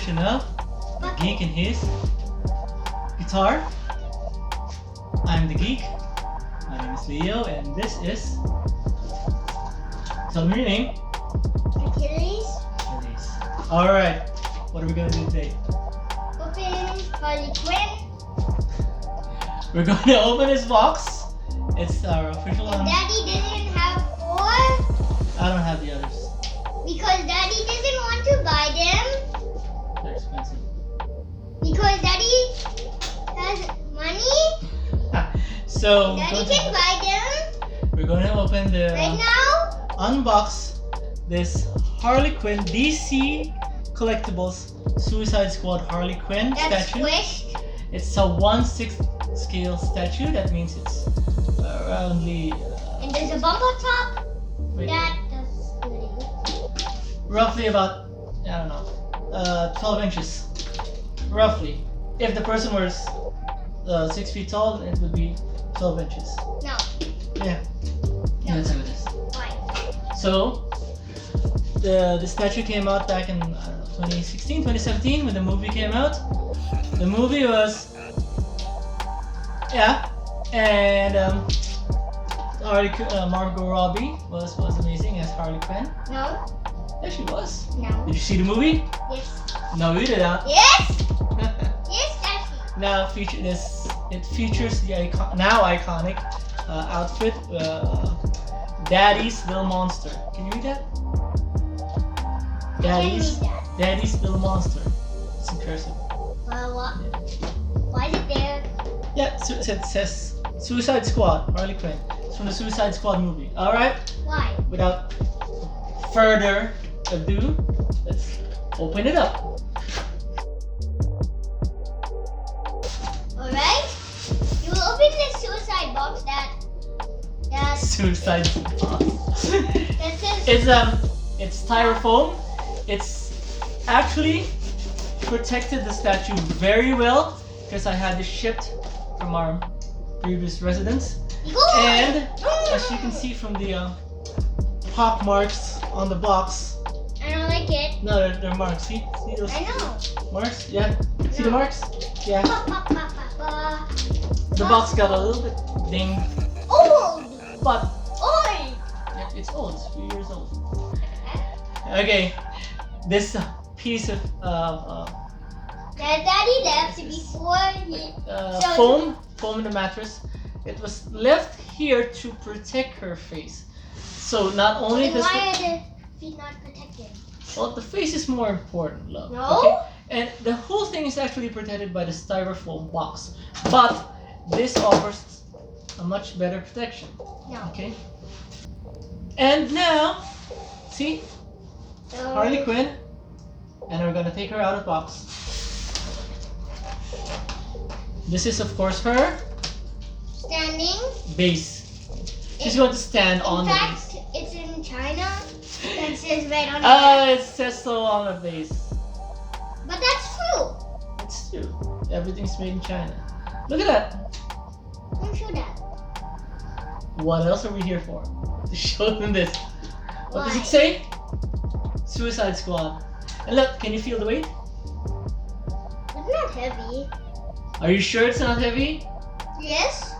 version of the Geek and his guitar. I'm the Geek. My name is Leo, and this is. Tell me your name. Achilles. Achilles. Alright, what are we gonna do today? Open Harley Quinn. We're going to open this box. It's our official one. Daddy didn't have 4 I don't have the others. because Daddy doesn't want to buy them. They're expensive. Because Daddy has money. So Daddy can buy them we're going to open the right now. unbox this Harley Quinn DC Collectibles Suicide Squad Harley Quinn That's statue. squished. It's a 1/6 scale statue. That means it's aroundly And there's a bump on top. wait, That does really. roughly about 12 inches. Roughly. If the person was 6 feet tall, then it would be 12 inches. No. Yeah. No. That's how it is. Why? So the statue came out back in 2016, 2017 when the movie came out. The movie was and Margot Robbie was amazing as Harley Quinn. No. Yeah, she was. No. Did you see the movie? Yes. No, you didn't. Yes. Yes, Daddy. Now it features the now iconic outfit, Daddy's Little Monster. Can you read that? I can read that. Daddy's Little Monster. It's in cursive. Well, what? Why is it there? Yeah, it says Suicide Squad, Harley Quinn. It's from the Suicide Squad movie. Alright, Why? without further ado, let's open it up. Alright. You will open this suicide box that Suicide Squad. that says It's styrofoam. It's actually protected the statue very well because I had this shipped from our previous residence. And as you can see from the pock marks on the box. I don't like it. No, they're marks. See those I know. marks? Yeah. See the No. marks? Yeah. Pa, pa, pa, pa, pa. The box got a little bit dinged, Old. but Old. yeah, it's old. It's 3 years old. Okay, this piece of That Daddy left before he. foam in the mattress. It was left here to protect her face. So not only Then does why are the feet not protected? well, the face is more important, love. No. Okay? And the whole thing is actually protected by the styrofoam box, but this offers a much better protection. No. Okay. And now, see, So, Harley Quinn, and we're gonna take her out of the box. This is of course her Standing. base. She's going to stand on In the fact, base. it's in China. That says right on the It says so on the base. But that's true. It's true. Everything's made in China. Look at that. Don't show that. What else are we here for? To show them this. What does Why? it say? Suicide Squad. And look, can you feel the weight? It's not heavy. Are you sure it's not heavy? Yes.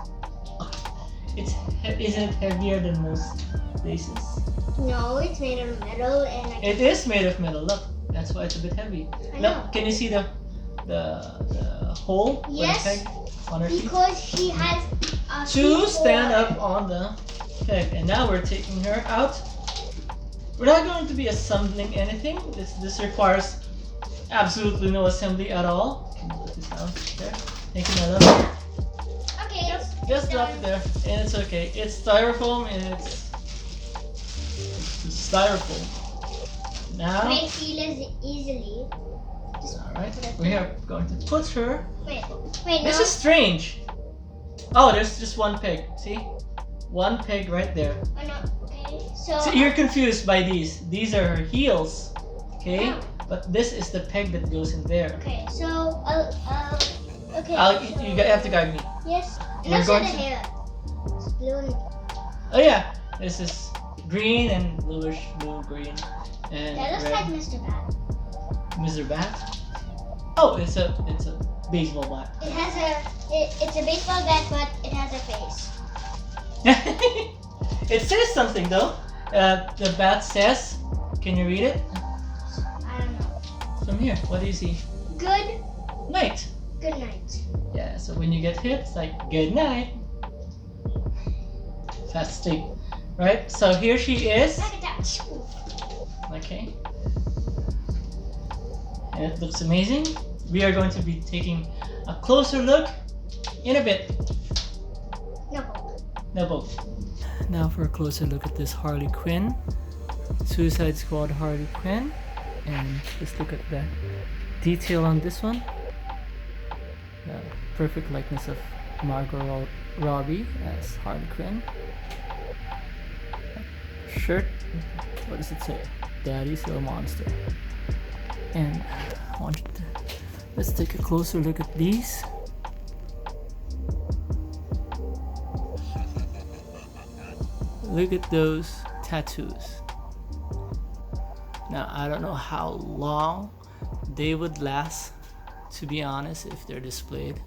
Isn't it heavier than most bases? No, it's made of metal and I It is made of metal. Look, that's why it's a bit heavy. I know. Look, can you see the hole? for the Yes, peg on her feet? because she has a To feet stand for- up on the peg. And now we're taking her out. We're not going to be assembling anything. This requires absolutely no assembly at all. Can you put this down there? Thank you, madam. Okay. Just drop it there, and it's okay. It's styrofoam, and it's styrofoam. Now, Break seals easily. all right, we are going to put her. Wait, This no. is strange. Oh, there's just one peg. See, one peg right there. Oh, no. Okay, so. So you're confused by these. These are her heels, okay? Yeah. But this is the peg that goes in there. Okay, so. Okay. You have to guide me. Yes. And We're also going the to- hair. It's blue. Oh yeah, this is green and bluish, blue, green, and That looks red. like Mr. Bat. Mr. Bat. Oh, it's a baseball bat. It has it's a baseball bat, but it has a face. It says something though. The bat says, can you read it? I don't know. From here, what do you see? Good Night. night. Yeah, so when you get hit, it's like, good night. Fast sleep. Right? So here she is. Like that. Okay. And it looks amazing. We are going to be taking a closer look in a bit. No. No boat. Now for a closer look at this Harley Quinn. Suicide Squad Harley Quinn. And just look at the detail on this one. The perfect likeness of Margot Robbie as Harley Quinn. Shirt. What does it say? Daddy's your monster. And I want you to, let's take a closer look at these. Look at those tattoos. Now I don't know how long they would last, to be honest, if they're displayed.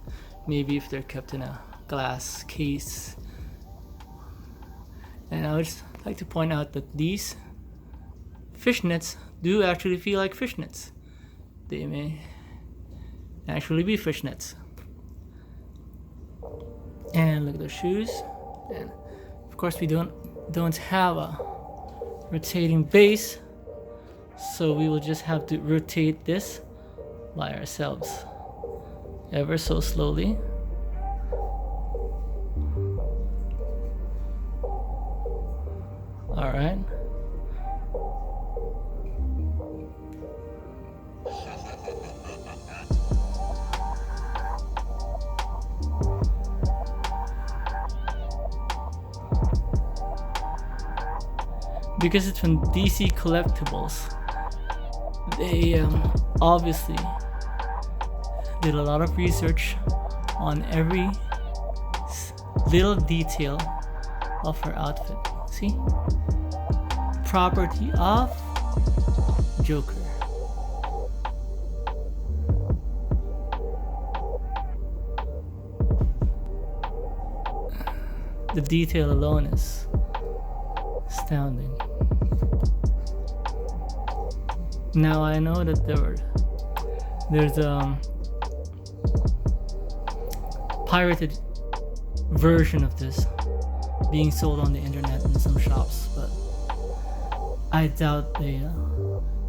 Maybe if they're kept in a glass case. And I would just like to point out that these fishnets do actually feel like fishnets. They may actually be fishnets. And look at those shoes. And of course we don't have a rotating base, so we will just have to rotate this by ourselves ever so slowly. All right. Because it's from DC Collectibles, they obviously did a lot of research on every little detail of her outfit. See? Property of Joker. The detail alone is astounding. Now I know that there's a pirated version of this being sold on the internet in some shops, but I doubt they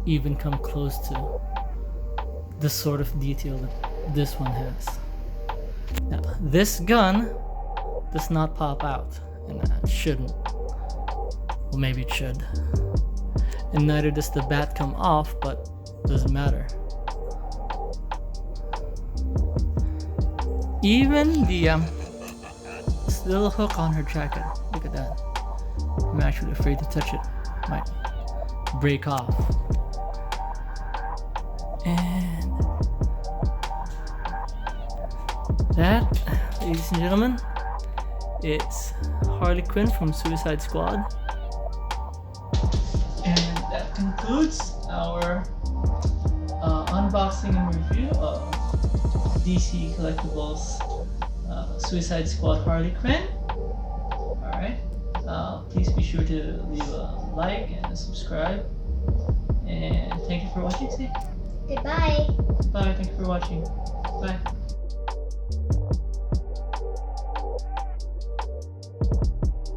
even come close to the sort of detail that this one has. Now, this gun does not pop out, and it shouldn't. Well, maybe it should. And neither does the bat come off, but doesn't matter. Even the this little hook on her jacket, look at that. I'm actually afraid to touch it. Might break off. And that, ladies and gentlemen, it's Harley Quinn from Suicide Squad. And that concludes our unboxing and review of DC Collectibles Suicide Squad Harley Quinn. Alright. Please be sure to leave a like and a subscribe. And thank you for watching today. Goodbye. Bye. Thank you for watching. Bye.